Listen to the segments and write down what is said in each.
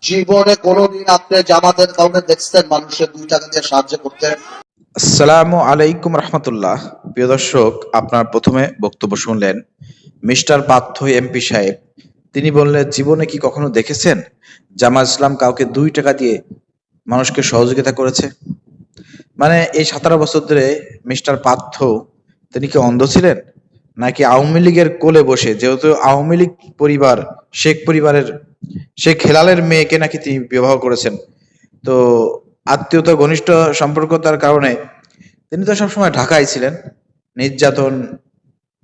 জীবনে কোনোদিন আপনি জামাতের কাউকে দেখছেন মানুষের 2 টাকা দিয়ে সাহায্য করতে? আসসালামু আলাইকুম রহমতুল্লাহ। প্রিয় দর্শক, আপনার প্রথমে বক্তব্য শুনলেন মিস্টার পার্থ এমপি সাহেব। তিনি বললেন, জীবনে কি কখনো দেখেছেন জামাত ইসলাম কাউকে 2 টাকা দিয়ে মানুষকে সহযোগিতা করেছে? মানে এই 17 বছর ধরে মিস্টার পার্থ তিনি কি অন্ধ ছিলেন, নাকি আওয়ামী লীগের কোলে বসে, যেহেতু আওয়ামী লীগ পরিবার শেখ পরিবারের শেখ হেলালের মেয়েকে নাকি তিনি বিবাহ করেছেন, তো আত্মীয়তা ঘনিষ্ঠ সম্পর্কতার কারণে তিনি তো সবসময় ঢাকায় ছিলেন। নির্যাতন,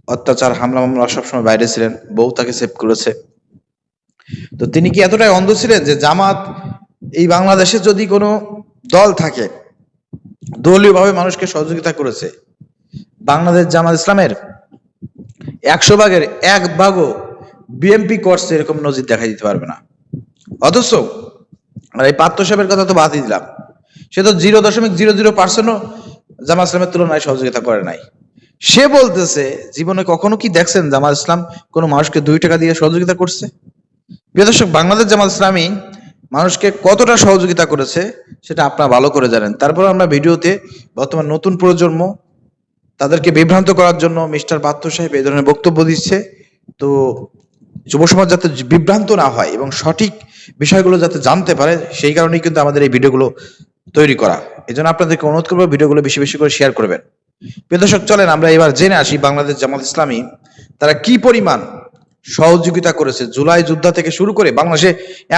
অত্যাচার, হামলা মামলা সবসময় বাইরে ছিলেন, বউ তাকে সেভ করেছে। তো তিনি কি এতটাই অন্ধ ছিলেন যে জামাত এই বাংলাদেশে যদি কোনো দল থাকে দলীয় ভাবে মানুষকে সহযোগিতা করেছে, বাংলাদেশ জামাত ইসলামের 100 ভাগের 1 ভাগও বিএনপি করছে, এরকম নজির দেখা দিতে পারবে না। অথচ আর এই পার্থ সাহেবের কথা তো বাদই দিলাম, সে তো 0.00% জামাত ইসলামের তুলনায় সহযোগিতা করে নাই। সে বলতেছে, জীবনে কখনো কি দেখছেন জামাত ইসলাম কোনো মানুষকে 2 টাকা দিয়ে সহযোগিতা করছে? প্রিয় দর্শক, বাংলাদেশ জামাত ইসলামী মানুষকে কতটা সহযোগিতা করেছে সেটা আপনারা ভালো করে জানেন। তারপর আমরা ভিডিওতে বর্তমান নতুন প্রজন্ম তাদেরকে বিভ্রান্ত করার জন্য মিস্টার পার্থ সাহেব এই ধরনের বক্তব্য দিচ্ছে। তো যুব সমাজ যাতে বিভ্রান্ত না হয় এবং সঠিক বিষয়গুলো যাতে জানতে পারে, সেই কারণেই কিন্তু আমাদের এই ভিডিওগুলো তৈরি করা। এই জন্য আপনাদেরকে অনুরোধ করবো ভিডিওগুলো বেশি বেশি করে শেয়ার করবেন। প্রিয় দর্শক, চলেন আমরা এবার জেনে আসি বাংলাদেশ জামাত ইসলামী তারা কি পরিমাণ সহযোগিতা করেছে। জুলাই যুদ্ধ থেকে শুরু করে বাংলাদেশে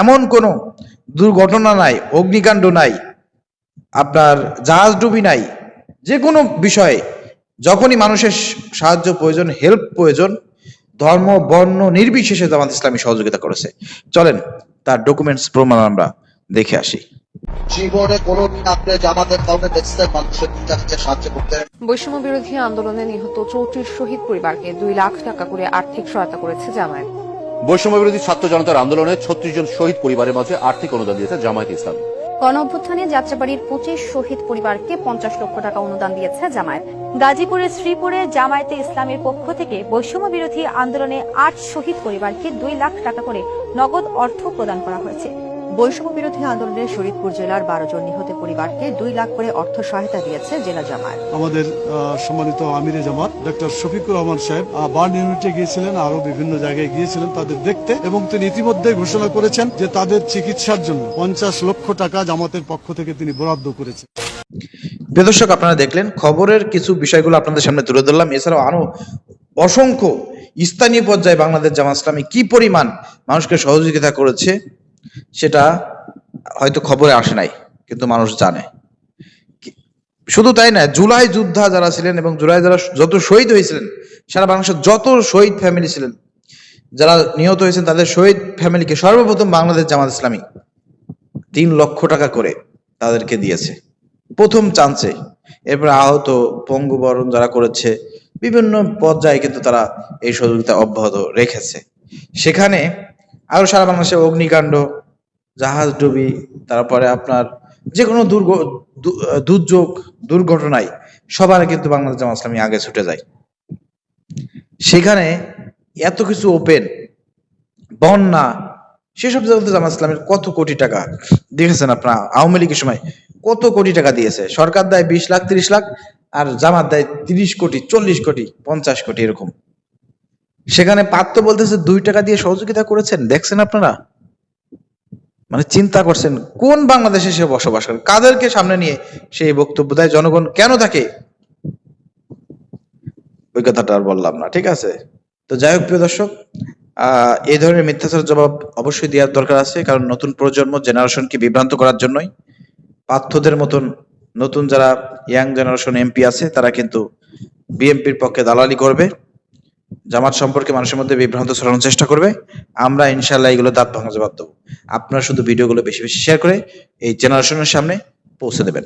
এমন কোনো দুর্ঘটনা নাই, অগ্নিকাণ্ড নাই, আপনার জাহাজ ডুবি নাই, যে কোনো বিষয়ে যখনই মানুষের সাহায্য প্রয়োজন, হেল্প প্রয়োজন, ধর্ম বর্ণ নির্বিশেষে জামাত ইসলামী সহযোগিতা করেছে। চলেন তার ডকুমেন্টস প্রমাণ আমরা দেখে আসি। জীবনে কোনোদিন আপনি জামাতের কাউকে দেখছেন মানুষের 2 টাকা দিয়ে সাহায্য করতে? বৈষম্য বিরোধী আন্দোলনে নিহত 34 শহীদ পরিবারকে 2 লাখ টাকা করে আর্থিক সহায়তা করেছে জামায়াত। বৈষম্য বিরোধী ছাত্র জনতার আন্দোলনে 36 জন শহীদ পরিবারের মাঝে আর্থিক অনুদান দিয়েছে জামায়াত ইসলামী। গণঅভ্যুত্থানে যাত্রাবাড়ির 25 শহীদ পরিবারকে 50 লক্ষ টাকা অনুদান দিয়েছে জামায়াত। গাজীপুরের শ্রীপুরে জামায়াতে ইসলামের পক্ষ থেকে বৈষম্য বিরোধী আন্দোলনে 8 শহীদ পরিবারকে 2 লাখ টাকা করে নগদ অর্থ প্রদান করা হয়েছে। বৈষম্য বিরোধী আন্দোলনে শরীয়তপুর জেলার 12 জন নিহত পরিবারকে 2 লাখ করে অর্থ সহায়তা দিয়েছে জেলা জামায়াত। আমাদের সম্মানিত আমিরে জামাত ডক্টর শফিকুর রহমান সাহেব বার্ন ইউনিটে গিয়েছিলেন, আরো বিভিন্ন জায়গায় গিয়েছিলেন তাদের দেখতে, এবং তিনি ইতিমধ্যে ঘোষণা করেছেন যে তাদের চিকিৎসার জন্য 50 লক্ষ টাকা জামাতের পক্ষ থেকে তিনি বরাদ্দ করেছেন। প্রিয় দর্শক, আপনারা দেখলেন খবরের কিছু বিষয়গুলো আপনাদের সামনে তুলে ধরলাম। এছাড়াও আরো অসংখ্য স্থানীয় পর্যায়ে বাংলাদেশ জামাত ইসলামী কি পরিমাণ মানুষকে সহযোগিতা করেছে সেটা হয়তো খবরে আসে নাই, কিন্তু মানুষ জানে। শুধু তাই না, জুলাই যোদ্ধা যারা ছিলেন এবং জুলাই যারা যত শহীদ হয়েছিলেন, সারা বাংলাদেশের যত শহীদ ফ্যামিলি ছিলেন, যারা নিহত হয়েছেন, তাদের শহীদ ফ্যামিলিকে সর্বপ্রথম বাংলাদেশ জামাত ইসলামী 3 লক্ষ টাকা করে তাদেরকে দিয়েছে প্রথম চান্সে। এরপর আহত পঙ্গুবরণ যারা করেছে বিভিন্ন পর্যায়ে কিন্তু তারা এই সহযোগিতা অব্যাহত রেখেছে। সেখানে আরো সারা বাংলাদেশে অগ্নিকাণ্ড, জাহাজ ডুবি, তারপরে আপনার যে কোনো দুর্যোগ দুর্ঘটনায় সবার কিন্তু বাংলাদেশ জামাত ইসলামী আগে ছুটে যায়। সেখানে এত কিছু ওপেন, বন্যা, সেসব জায়গাতে জামাত ইসলামের কত কোটি টাকা দেখেছেন আপনারা। আওয়ামী লীগের সময় কত কোটি টাকা দিয়েছে, সরকার দেয় 20 লাখ 30 লাখ, আর জামাত দেয় 30 কোটি 40 কোটি 50 কোটি এরকম। সেখানে পার্থ বলতেছে 2 টাকা দিয়ে সহযোগিতা করেছেন, দেখছেন আপনারা? মানে চিন্তা করছেন কোন বাংলাদেশে সে বসবাস করে, কাদেরকে সামনে নিয়ে সেই বক্তব্য দেয়, জনগণ কেন থাকে? ওই কথাটা আর বললাম না, ঠিক আছে? তো যাই হোক প্রিয় দর্শক, এই ধরনের মিথ্যাচারের জবাব অবশ্যই দেওয়ার দরকার আছে, কারণ নতুন প্রজন্ম জেনারেশনকে বিভ্রান্ত করার জন্যই পার্থদের মতন নতুন যারা ইয়াং জেনারেশন এমপি আছে তারা কিন্তু বিএনপির পক্ষে দালালি করবে, জামাত সম্পর্কে মানুষের মধ্যে বিভ্রান্ত ছড়ানোর চেষ্টা করবে। আমরা ইনশাল্লাহ এগুলো দাঁত ভাঙা জবাব দেবো। আপনারা শুধু ভিডিওগুলো বেশি বেশি শেয়ার করে এই জেনারেশনের সামনে পৌঁছে দেবেন।